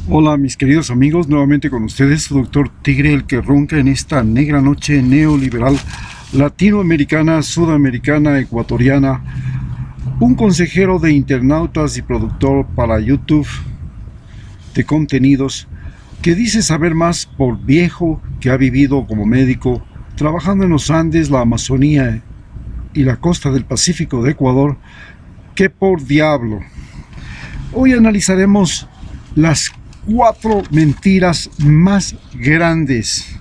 Hola mis queridos amigos, nuevamente con ustedes su doctor Tigre, el que ronca en esta negra noche neoliberal latinoamericana, sudamericana, ecuatoriana, un consejero de internautas y productor para YouTube de contenidos que dice saber más por viejo que ha vivido como médico, trabajando en los Andes, la Amazonía y la costa del Pacífico de Ecuador, que por diablo. Hoy analizaremos las 4 mentiras más grandes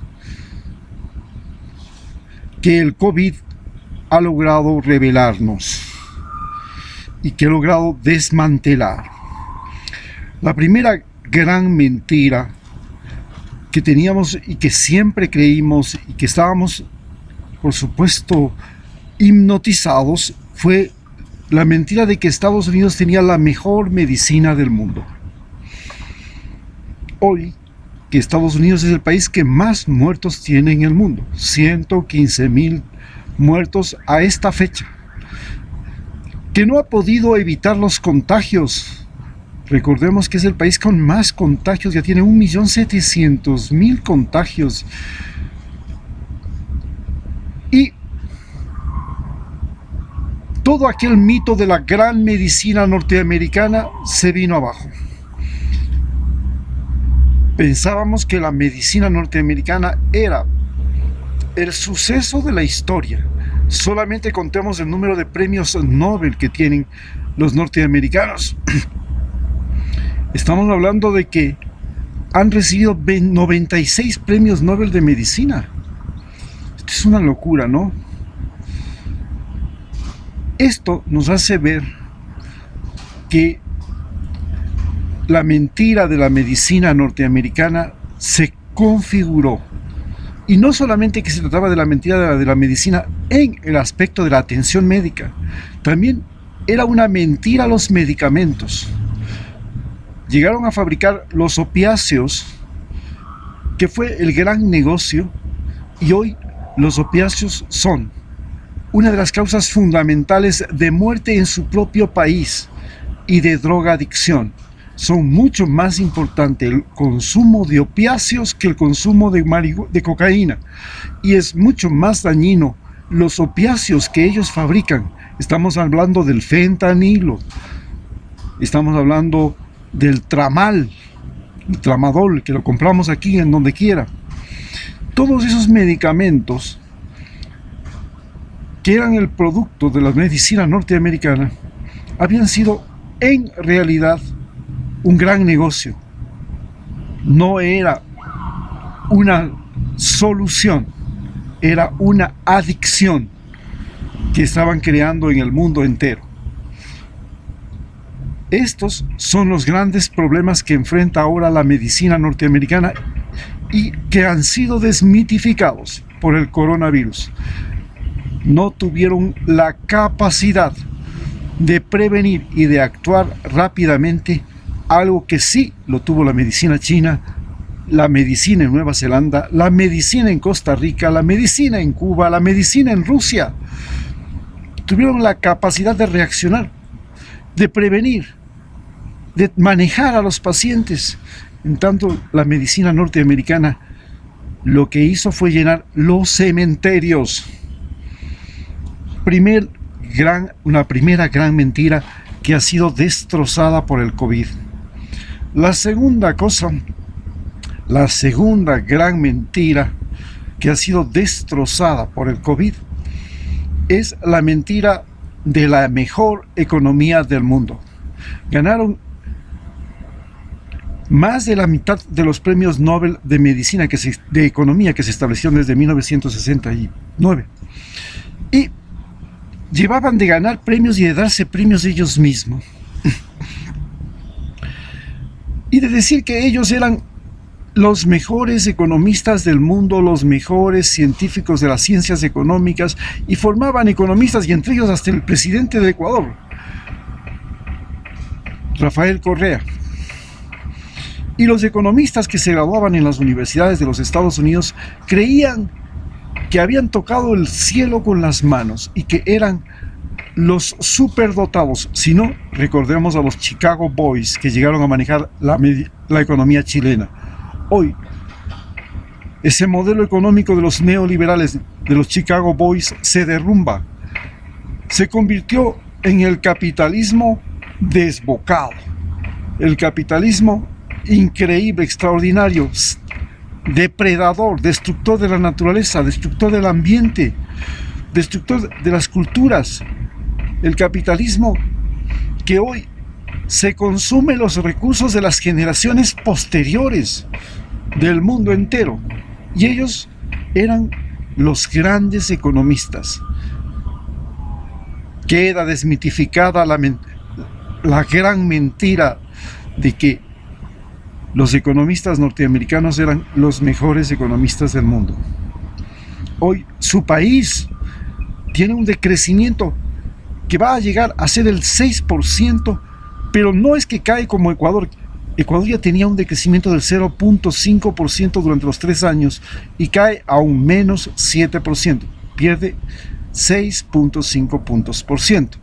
que el COVID ha logrado revelarnos y que ha logrado desmantelar. La primera gran mentira que teníamos y que siempre creímos y que estábamos, por supuesto, hipnotizados fue la mentira de que Estados Unidos tenía la mejor medicina del mundo. Hoy, que Estados Unidos es el país que más muertos tiene en el mundo, 115,000 muertos a esta fecha, que no ha podido evitar los contagios. Recordemos que es el país con más contagios, ya tiene 1.700.000 contagios. Y todo aquel mito de la gran medicina norteamericana se vino abajo. Pensábamos que la medicina norteamericana era el suceso de la historia. Solamente contemos el número de premios Nobel que tienen los norteamericanos. Estamos hablando de que han recibido 96 premios Nobel de medicina. Esto es una locura, ¿no? Esto nos hace ver que la mentira de la medicina norteamericana se configuró. Y no solamente que se trataba de la mentira de la medicina en el aspecto de la atención médica, también era una mentira los medicamentos. Llegaron a fabricar los opiáceos, que fue el gran negocio, y hoy los opiáceos son una de las causas fundamentales de muerte en su propio país y de drogadicción. Son mucho más importante el consumo de opiáceos que el consumo de cocaína, y es mucho más dañino los opiáceos que ellos fabrican. Estamos hablando del fentanilo, estamos hablando del tramal, el tramadol, que lo compramos aquí en donde quiera. Todos esos medicamentos que eran el producto de la medicina norteamericana habían sido en realidad un gran negocio. No era una solución, era una adicción que estaban creando en el mundo entero. Estos son los grandes problemas que enfrenta ahora la medicina norteamericana y que han sido desmitificados por el coronavirus. No tuvieron la capacidad de prevenir y de actuar rápidamente, algo que sí lo tuvo la medicina china, la medicina en Nueva Zelanda, la medicina en Costa Rica, la medicina en Cuba, la medicina en Rusia. Tuvieron la capacidad de reaccionar, de prevenir, de manejar a los pacientes. En tanto, la medicina norteamericana lo que hizo fue llenar los cementerios. Una primera gran mentira que ha sido destrozada por el COVID. La segunda gran mentira que ha sido destrozada por el COVID es la mentira de la mejor economía del mundo. Ganaron más de la mitad de los premios Nobel de medicina de economía que se establecieron desde 1969. Y llevaban de ganar premios y de darse premios ellos mismos. Y de decir que ellos eran los mejores economistas del mundo, los mejores científicos de las ciencias económicas, y formaban economistas, y entre ellos hasta el presidente de Ecuador, Rafael Correa. Y los economistas que se graduaban en las universidades de los Estados Unidos creían que habían tocado el cielo con las manos y que eran los superdotados, sino recordemos a los Chicago Boys que llegaron a manejar la economía chilena. Hoy, ese modelo económico de los neoliberales, de los Chicago Boys, se derrumba. Se convirtió en el capitalismo desbocado, el capitalismo increíble, extraordinario, depredador, destructor de la naturaleza, destructor del ambiente, destructor de las culturas. El capitalismo que hoy se consume los recursos de las generaciones posteriores del mundo entero. Y ellos eran los grandes economistas. Queda desmitificada la gran mentira de que los economistas norteamericanos eran los mejores economistas del mundo. Hoy su país tiene un decrecimiento que va a llegar a ser el 6%, pero no es que cae como Ecuador. Ecuador ya tenía un decrecimiento del 0.5% durante los 3 años y cae a un menos 7%, pierde 6.5 puntos por ciento.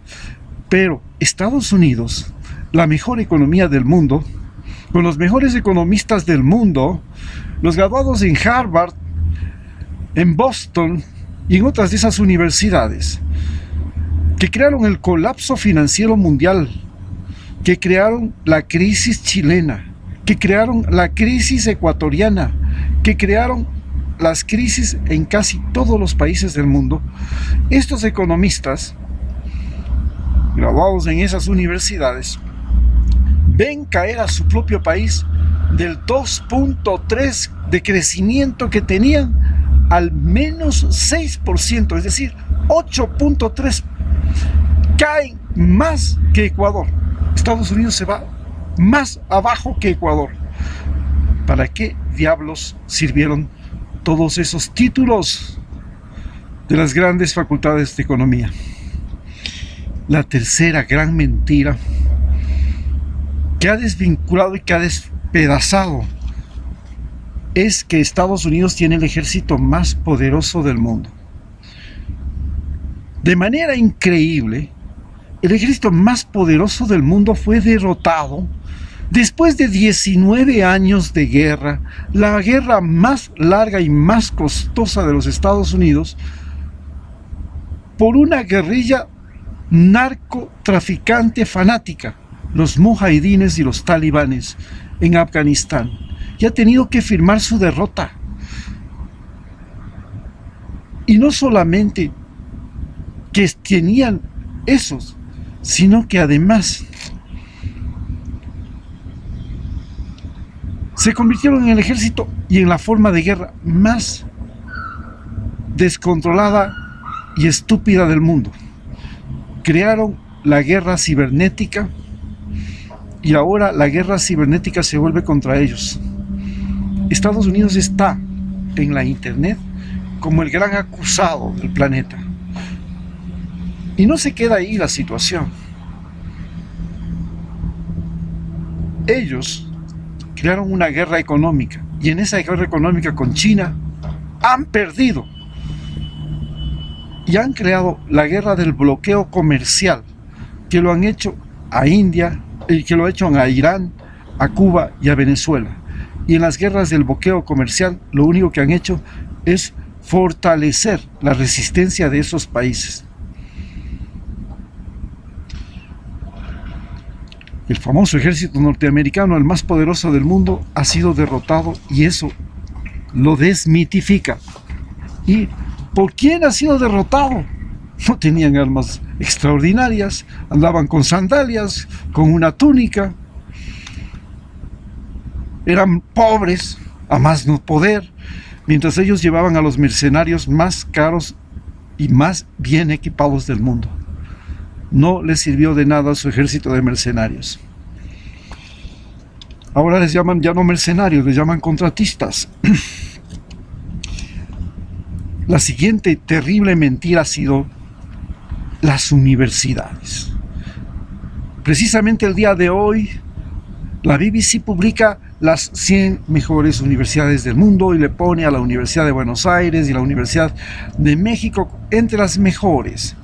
Pero Estados Unidos, la mejor economía del mundo, con los mejores economistas del mundo, los graduados en Harvard, en Boston y en otras de esas universidades, que crearon el colapso financiero mundial, que crearon la crisis chilena, que crearon la crisis ecuatoriana, que crearon las crisis en casi todos los países del mundo. Estos economistas, graduados en esas universidades, ven caer a su propio país del 2.3% de crecimiento que tenían al menos 6%, es decir, 8.3%. Caen más que Ecuador. Estados Unidos se va más abajo que Ecuador. ¿Para qué diablos sirvieron todos esos títulos de las grandes facultades de economía? La tercera gran mentira que ha desvinculado y que ha despedazado es que Estados Unidos tiene el ejército más poderoso del mundo. De manera increíble, el ejército más poderoso del mundo fue derrotado después de 19 años de guerra, la guerra más larga y más costosa de los Estados Unidos, por una guerrilla narcotraficante fanática, los mujahidines y los talibanes en Afganistán, y ha tenido que firmar su derrota. Y no solamente que tenían esos, sino que además se convirtieron en el ejército y en la forma de guerra más descontrolada y estúpida del mundo. Crearon la guerra cibernética y ahora la guerra cibernética se vuelve contra ellos. Estados Unidos está en la internet como el gran acusado del planeta. Y no se queda ahí la situación. Ellos crearon una guerra económica y en esa guerra económica con China han perdido. Y han creado la guerra del bloqueo comercial, que lo han hecho a India, y que lo han hecho a Irán, a Cuba y a Venezuela. Y en las guerras del bloqueo comercial lo único que han hecho es fortalecer la resistencia de esos países. El famoso ejército norteamericano, el más poderoso del mundo, ha sido derrotado y eso lo desmitifica. ¿Y por quién ha sido derrotado? No tenían armas extraordinarias, andaban con sandalias, con una túnica, eran pobres, a más no poder, mientras ellos llevaban a los mercenarios más caros y más bien equipados del mundo. No les sirvió de nada su ejército de mercenarios. Ahora les llaman ya no mercenarios, les llaman contratistas. La siguiente terrible mentira ha sido las universidades. Precisamente el día de hoy, la BBC publica las 100 mejores universidades del mundo y le pone a la Universidad de Buenos Aires y la Universidad de México entre las mejores.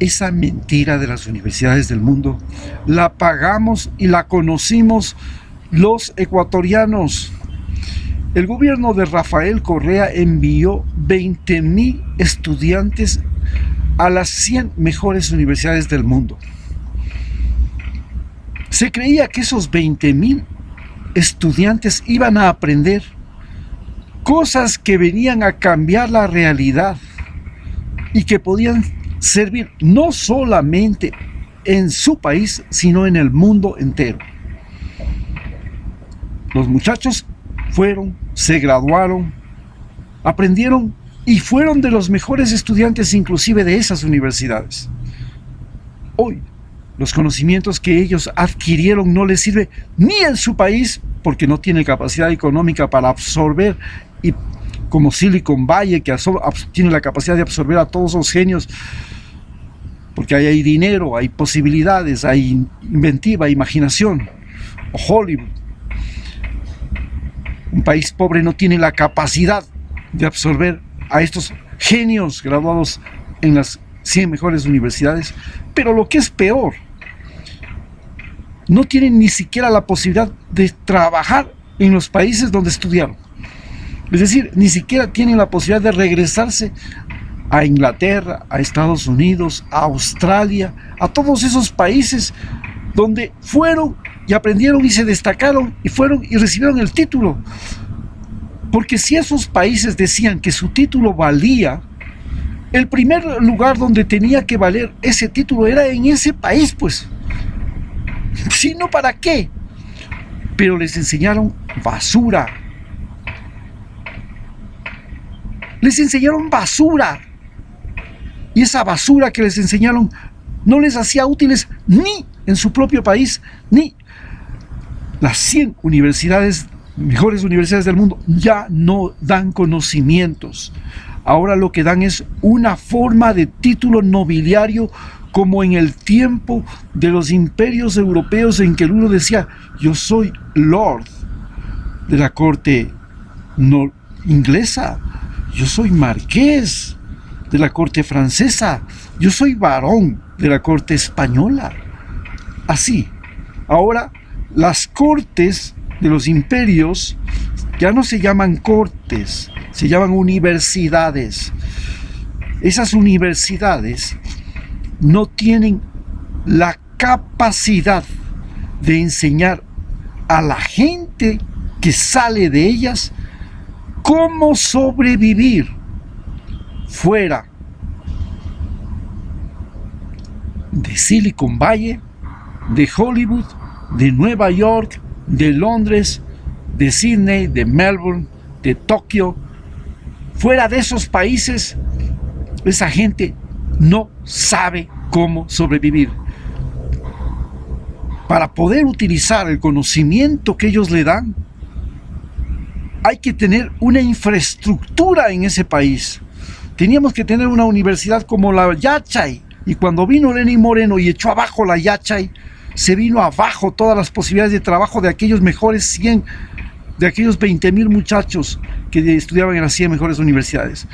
Esa mentira de las universidades del mundo la pagamos y la conocimos los ecuatorianos. El gobierno de Rafael Correa envió 20,000 estudiantes a las 100 mejores universidades del mundo. Se creía que esos 20,000 estudiantes iban a aprender cosas que venían a cambiar la realidad y que podían servir no solamente en su país, sino en el mundo entero. Los muchachos fueron, se graduaron, aprendieron y fueron de los mejores estudiantes inclusive de esas universidades. Hoy, los conocimientos que ellos adquirieron no les sirve ni en su país, porque no tiene capacidad económica para absorber, y como Silicon Valley, que tiene la capacidad de absorber a todos los genios, porque ahí hay dinero, hay posibilidades, hay inventiva, imaginación. O Hollywood. Un país pobre no tiene la capacidad de absorber a estos genios graduados en las 100 mejores universidades, pero lo que es peor, no tienen ni siquiera la posibilidad de trabajar en los países donde estudiaron. Es decir, ni siquiera tienen la posibilidad de regresarse a Inglaterra, a Estados Unidos, a Australia, a todos esos países donde fueron y aprendieron y se destacaron y fueron y recibieron el título. Porque si esos países decían que su título valía, el primer lugar donde tenía que valer ese título era en ese país, pues. Si no, ¿para qué? Pero les enseñaron basura. Les enseñaron basura. Y esa basura que les enseñaron no les hacía útiles ni en su propio país, ni las 100 universidades, mejores universidades del mundo, ya no dan conocimientos. Ahora lo que dan es una forma de título nobiliario, como en el tiempo de los imperios europeos, en que uno decía: yo soy Lord de la corte inglesa, yo soy marqués de la corte francesa, yo soy barón de la corte española. Así, ahora las cortes de los imperios ya no se llaman cortes, se llaman universidades. Esas universidades no tienen la capacidad de enseñar a la gente que sale de ellas cómo sobrevivir fuera de Silicon Valley, de Hollywood, de Nueva York, de Londres, de Sydney, de Melbourne, de Tokio. Fuera de esos países, esa gente no sabe cómo sobrevivir. Para poder utilizar el conocimiento que ellos le dan, hay que tener una infraestructura en ese país. Teníamos que tener una universidad como la Yachay, y cuando vino Lenín Moreno y echó abajo la Yachay, se vino abajo todas las posibilidades de trabajo de aquellos mejores 100, de aquellos 20,000 muchachos que estudiaban en las 100 mejores universidades.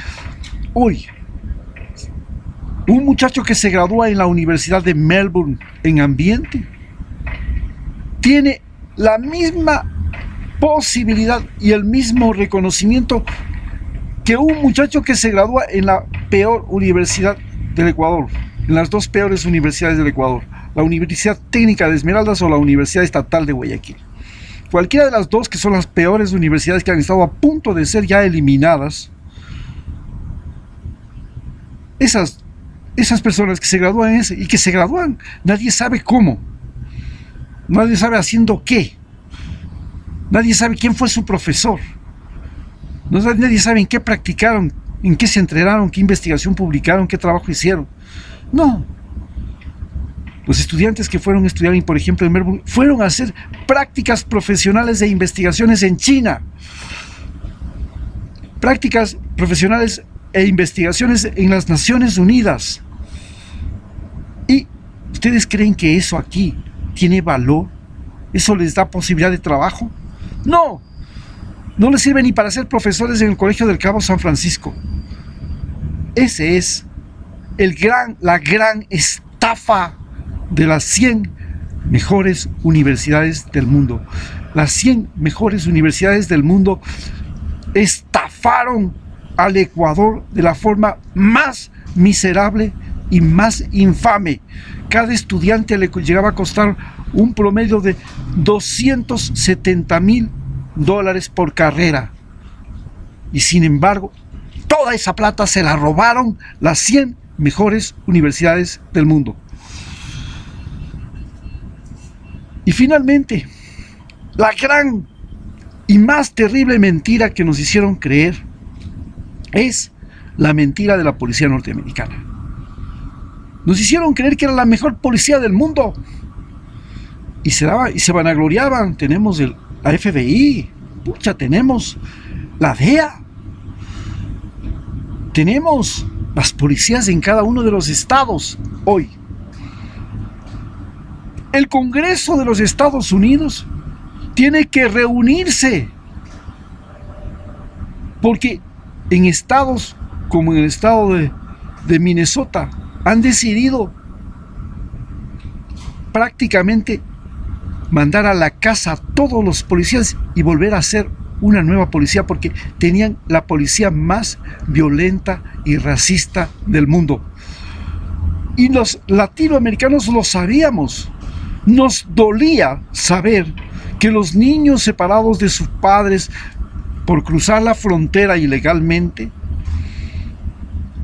Hoy, un muchacho que se gradúa en la Universidad de Melbourne en ambiente tiene la misma posibilidad y el mismo reconocimiento que un muchacho que se gradúa en la peor universidad del Ecuador, en las dos peores universidades del Ecuador, la Universidad Técnica de Esmeraldas o la Universidad Estatal de Guayaquil. Cualquiera de las dos, que son las peores universidades que han estado a punto de ser ya eliminadas, esas personas que se gradúan y que se gradúan, nadie sabe cómo, nadie sabe haciendo qué, nadie sabe quién fue su profesor, nadie sabe en qué practicaron, en qué se entrenaron, qué investigación publicaron, qué trabajo hicieron. No. Los estudiantes que fueron a estudiar, por ejemplo, en Melbourne, fueron a hacer prácticas profesionales de investigaciones en China, prácticas profesionales e investigaciones en las Naciones Unidas. ¿Y ustedes creen que eso aquí tiene valor? ¿Eso les da posibilidad de trabajo? No, no les sirve ni para ser profesores en el Colegio del Cabo San Francisco. Ese es la gran estafa de las 100 mejores universidades del mundo. Las 100 mejores universidades del mundo estafaron al Ecuador de la forma más miserable y más infame. Cada estudiante le llegaba a costar un promedio de $270,000 por carrera. Y sin embargo, toda esa plata se la robaron las 100 mejores universidades del mundo. Y finalmente, la gran y más terrible mentira que nos hicieron creer es la mentira de la policía norteamericana. Nos hicieron creer que era la mejor policía del mundo. Y se vanagloriaban. Tenemos la FBI, pucha, tenemos la DEA, tenemos las policías en cada uno de los estados. Hoy, el Congreso de los Estados Unidos tiene que reunirse, porque en estados como en el estado de Minnesota han decidido prácticamente mandar a la casa a todos los policías y volver a hacer una nueva policía, porque tenían la policía más violenta y racista del mundo. Y los latinoamericanos lo sabíamos. Nos dolía saber que los niños separados de sus padres por cruzar la frontera ilegalmente,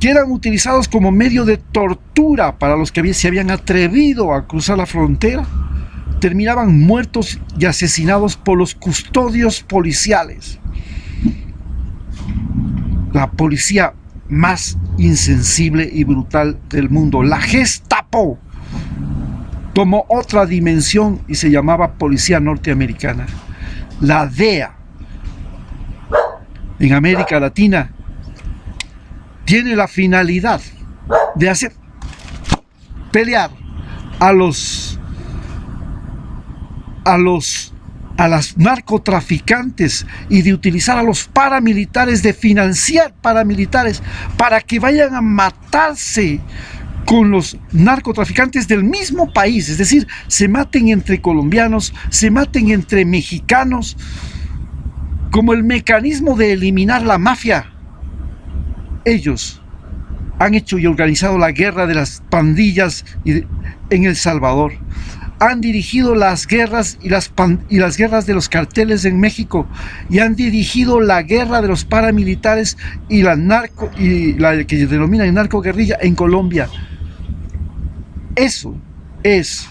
que eran utilizados como medio de tortura para los que se habían atrevido a cruzar la frontera, terminaban muertos y asesinados por los custodios policiales. La policía más insensible y brutal del mundo, la Gestapo, tomó otra dimensión y se llamaba policía norteamericana. La DEA en América Latina tiene la finalidad de hacer pelear a las narcotraficantes y de utilizar a los paramilitares, de financiar paramilitares para que vayan a matarse con los narcotraficantes del mismo país. Es decir, se maten entre colombianos, se maten entre mexicanos, como el mecanismo de eliminar la mafia. Ellos han hecho y organizado la guerra de las pandillas en El Salvador. Han dirigido las guerras y las guerras de los carteles en México, y han dirigido la guerra de los paramilitares y la que denominan narcoguerrilla en Colombia. Eso es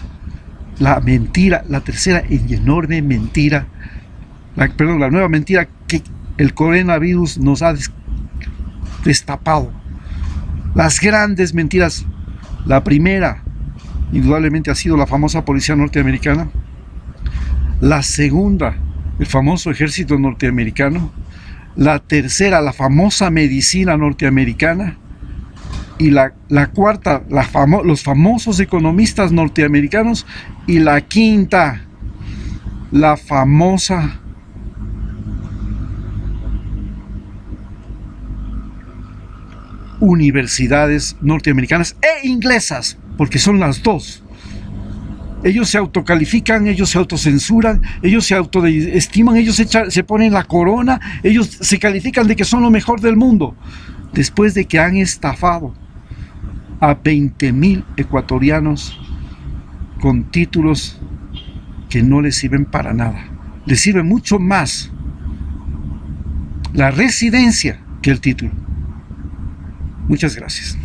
la mentira, la tercera y enorme mentira, la nueva mentira que el coronavirus nos ha destapado. Las grandes mentiras. La primera, indudablemente, ha sido la famosa policía norteamericana. La segunda, el famoso ejército norteamericano. La tercera, la famosa medicina norteamericana. Y la cuarta, los famosos economistas norteamericanos. Y la quinta, la famosa universidades norteamericanas e inglesas, porque son las dos. Ellos se autocalifican, ellos se autocensuran, ellos se autoestiman, ellos se ponen la corona, ellos se califican de que son lo mejor del mundo, después de que han estafado a 20,000 ecuatorianos con títulos que no les sirven para nada. Les sirve mucho más la residencia que el título. Muchas gracias.